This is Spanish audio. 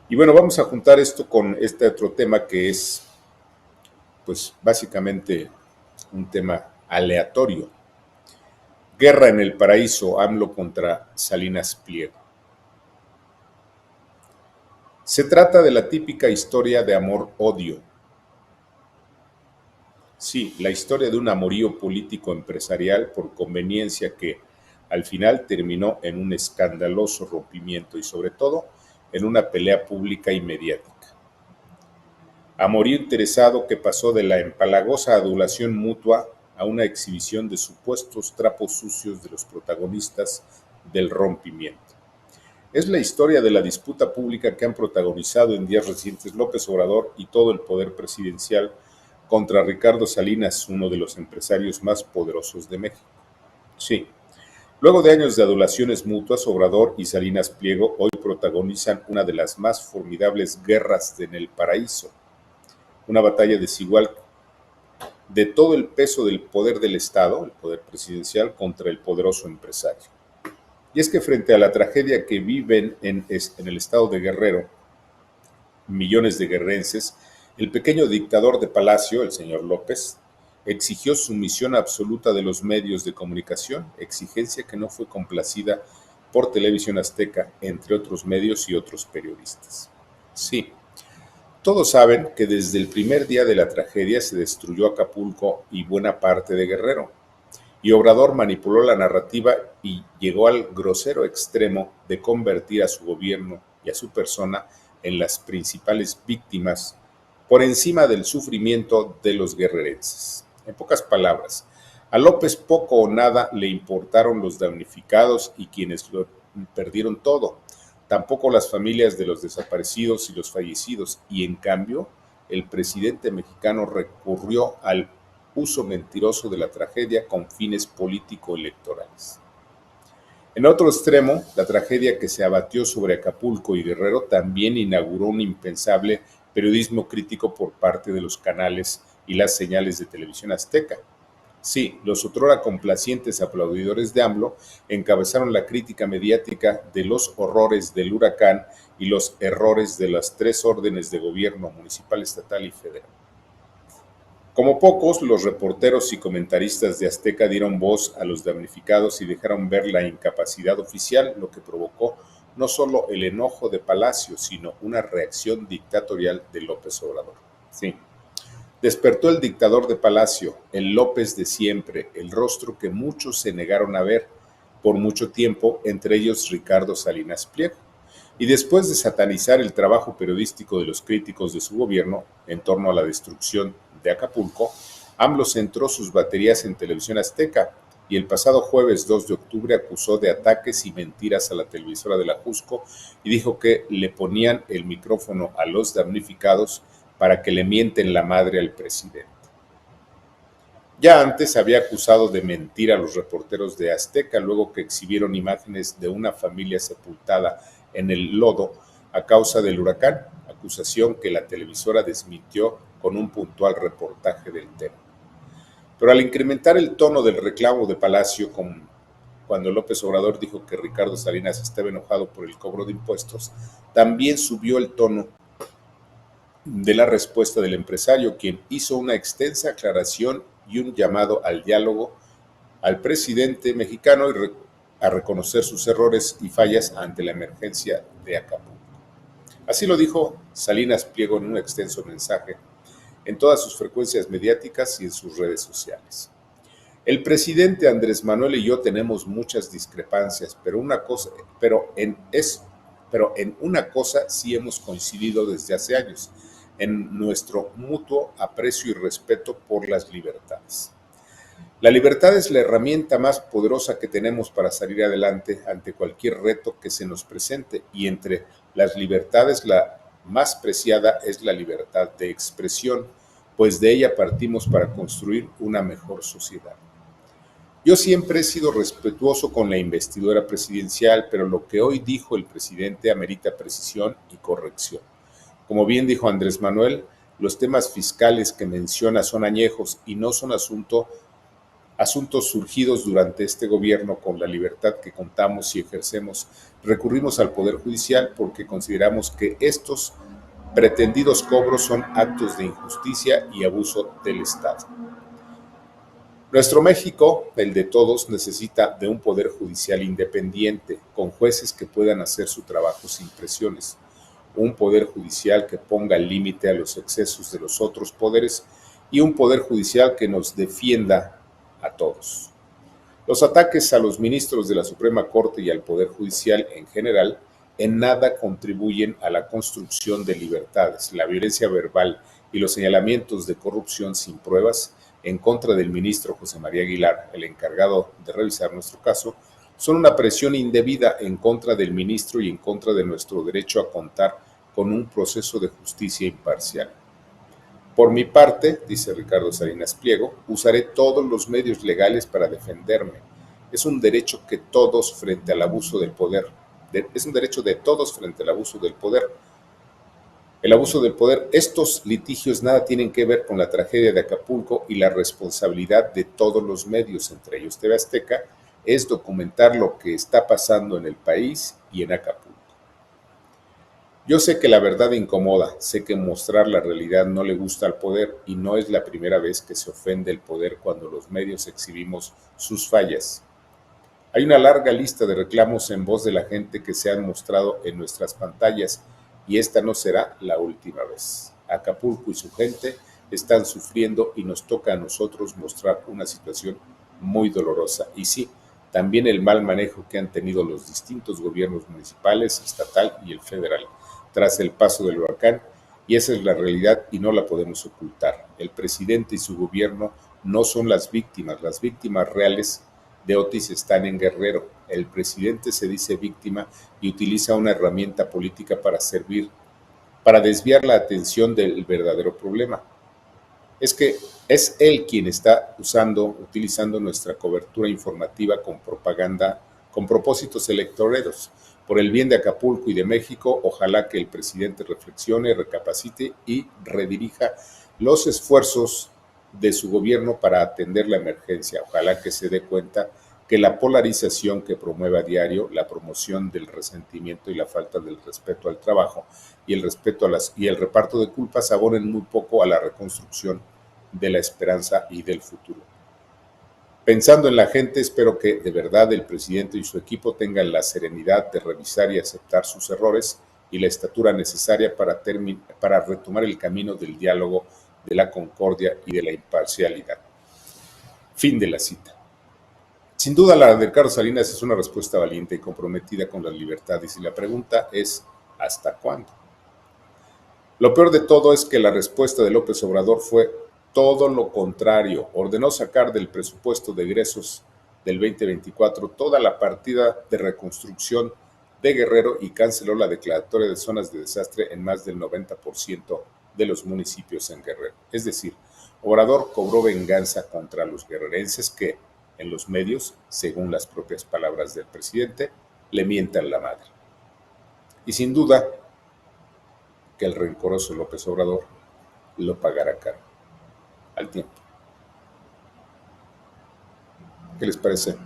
Y bueno, vamos a juntar esto con este otro tema que es, pues básicamente un tema aleatorio. Guerra en el Paraíso, AMLO contra Salinas Pliego. Se trata de la típica historia de amor-odio. Sí, la historia de un amorío político-empresarial por conveniencia que al final terminó en un escandaloso rompimiento y sobre todo en una pelea pública y mediática. Amorío interesado que pasó de la empalagosa adulación mutua a una exhibición de supuestos trapos sucios de los protagonistas del rompimiento. Es la historia de la disputa pública que han protagonizado en días recientes López Obrador y todo el poder presidencial contra Ricardo Salinas, uno de los empresarios más poderosos de México. Sí, luego de años de adulaciones mutuas, Obrador y Salinas Pliego hoy protagonizan una de las más formidables guerras en el paraíso, una batalla desigual de todo el peso del poder del Estado, el poder presidencial, contra el poderoso empresario. Y es que frente a la tragedia que viven en el estado de Guerrero, millones de guerrerenses, el pequeño dictador de Palacio, el señor López, exigió sumisión absoluta de los medios de comunicación, exigencia que no fue complacida por Televisión Azteca, entre otros medios y otros periodistas. Sí, todos saben que desde el primer día de la tragedia se destruyó Acapulco y buena parte de Guerrero, y Obrador manipuló la narrativa y llegó al grosero extremo de convertir a su gobierno y a su persona en las principales víctimas por encima del sufrimiento de los guerrerenses. En pocas palabras, a López poco o nada le importaron los damnificados y quienes lo perdieron todo, tampoco las familias de los desaparecidos y los fallecidos, y en cambio, el presidente mexicano recurrió al uso mentiroso de la tragedia con fines político-electorales. En otro extremo, la tragedia que se abatió sobre Acapulco y Guerrero también inauguró un impensable periodismo crítico por parte de los canales y las señales de Televisión Azteca. Sí, los otrora complacientes aplaudidores de AMLO encabezaron la crítica mediática de los horrores del huracán y los errores de las tres órdenes de gobierno municipal, estatal y federal. Como pocos, los reporteros y comentaristas de Azteca dieron voz a los damnificados y dejaron ver la incapacidad oficial, lo que provocó no solo el enojo de Palacio, sino una reacción dictatorial de López Obrador. Sí. Despertó el dictador de Palacio, el López de siempre, el rostro que muchos se negaron a ver por mucho tiempo, entre ellos Ricardo Salinas Pliego. Y después de satanizar el trabajo periodístico de los críticos de su gobierno en torno a la destrucción de Acapulco, AMLO centró sus baterías en Televisión Azteca y el pasado jueves 2 de octubre acusó de ataques y mentiras a la televisora de la Jusco y dijo que le ponían el micrófono a los damnificados para que le mienten la madre al presidente. Ya antes había acusado de mentir a los reporteros de Azteca luego que exhibieron imágenes de una familia sepultada en el lodo a causa del huracán, acusación que la televisora desmintió con un puntual reportaje del tema. Pero al incrementar el tono del reclamo de Palacio, cuando López Obrador dijo que Ricardo Salinas estaba enojado por el cobro de impuestos, también subió el tono de la respuesta del empresario, quien hizo una extensa aclaración y un llamado al diálogo al presidente mexicano y a reconocer sus errores y fallas ante la emergencia de Acapulco. Así lo dijo Salinas Pliego en un extenso mensaje en todas sus frecuencias mediáticas y en sus redes sociales. El presidente Andrés Manuel y yo tenemos muchas discrepancias, pero en una cosa sí hemos coincidido desde hace años, en nuestro mutuo aprecio y respeto por las libertades. La libertad es la herramienta más poderosa que tenemos para salir adelante ante cualquier reto que se nos presente, y entre las libertades la más preciada es la libertad de expresión, pues de ella partimos para construir una mejor sociedad. Yo siempre he sido respetuoso con la investidura presidencial, pero lo que hoy dijo el presidente amerita precisión y corrección. Como bien dijo Andrés Manuel, los temas fiscales que menciona son añejos y no son asunto asuntos surgidos durante este gobierno con la libertad que contamos y ejercemos, recurrimos al Poder Judicial porque consideramos que estos pretendidos cobros son actos de injusticia y abuso del Estado. Nuestro México, el de todos, necesita de un poder judicial independiente, con jueces que puedan hacer su trabajo sin presiones, un poder judicial que ponga límite a los excesos de los otros poderes y un poder judicial que nos defienda a todos. Los ataques a los ministros de la Suprema Corte y al Poder Judicial en general en nada contribuyen a la construcción de libertades. La violencia verbal y los señalamientos de corrupción sin pruebas en contra del ministro José María Aguilar, el encargado de revisar nuestro caso, son una presión indebida en contra del ministro y en contra de nuestro derecho a contar con un proceso de justicia imparcial. Por mi parte, dice Ricardo Salinas Pliego, usaré todos los medios legales para defenderme. Es un derecho que todos frente al abuso del poder. Es un derecho de todos frente al abuso del poder. El abuso del poder, estos litigios nada tienen que ver con la tragedia de Acapulco y la responsabilidad de todos los medios, entre ellos TV Azteca, es documentar lo que está pasando en el país y en Acapulco. Yo sé que la verdad incomoda, sé que mostrar la realidad no le gusta al poder y no es la primera vez que se ofende el poder cuando los medios exhibimos sus fallas. Hay una larga lista de reclamos en voz de la gente que se han mostrado en nuestras pantallas y esta no será la última vez. Acapulco y su gente están sufriendo y nos toca a nosotros mostrar una situación muy dolorosa. Y sí, también el mal manejo que han tenido los distintos gobiernos municipales, estatal y el federal tras el paso del huracán, y esa es la realidad y no la podemos ocultar. El presidente y su gobierno no son las víctimas reales de Otis están en Guerrero. El presidente se dice víctima y utiliza una herramienta política para desviar la atención del verdadero problema. Es que es él quien está utilizando nuestra cobertura informativa con propaganda, con propósitos electoreros. Por el bien de Acapulco y de México, ojalá que el presidente reflexione, recapacite y redirija los esfuerzos de su gobierno para atender la emergencia. Ojalá que se dé cuenta que la polarización que promueve a diario, la promoción del resentimiento y la falta del respeto al trabajo y el reparto de culpas abonen muy poco a la reconstrucción de la esperanza y del futuro. Pensando en la gente, espero que de verdad el presidente y su equipo tengan la serenidad de revisar y aceptar sus errores y la estatura necesaria para retomar el camino del diálogo, de la concordia y de la imparcialidad. Fin de la cita. Sin duda, la de Ricardo Salinas es una respuesta valiente y comprometida con las libertades, y la pregunta es, ¿hasta cuándo? Lo peor de todo es que la respuesta de López Obrador fue todo lo contrario. Ordenó sacar del presupuesto de egresos del 2024 toda la partida de reconstrucción de Guerrero y canceló la declaratoria de zonas de desastre en más del 90% de los municipios en Guerrero. Es decir, Obrador cobró venganza contra los guerrerenses que, en los medios, según las propias palabras del presidente, le mientan la madre. Y sin duda que el rencoroso López Obrador lo pagará caro al tiempo. ¿Qué les parece?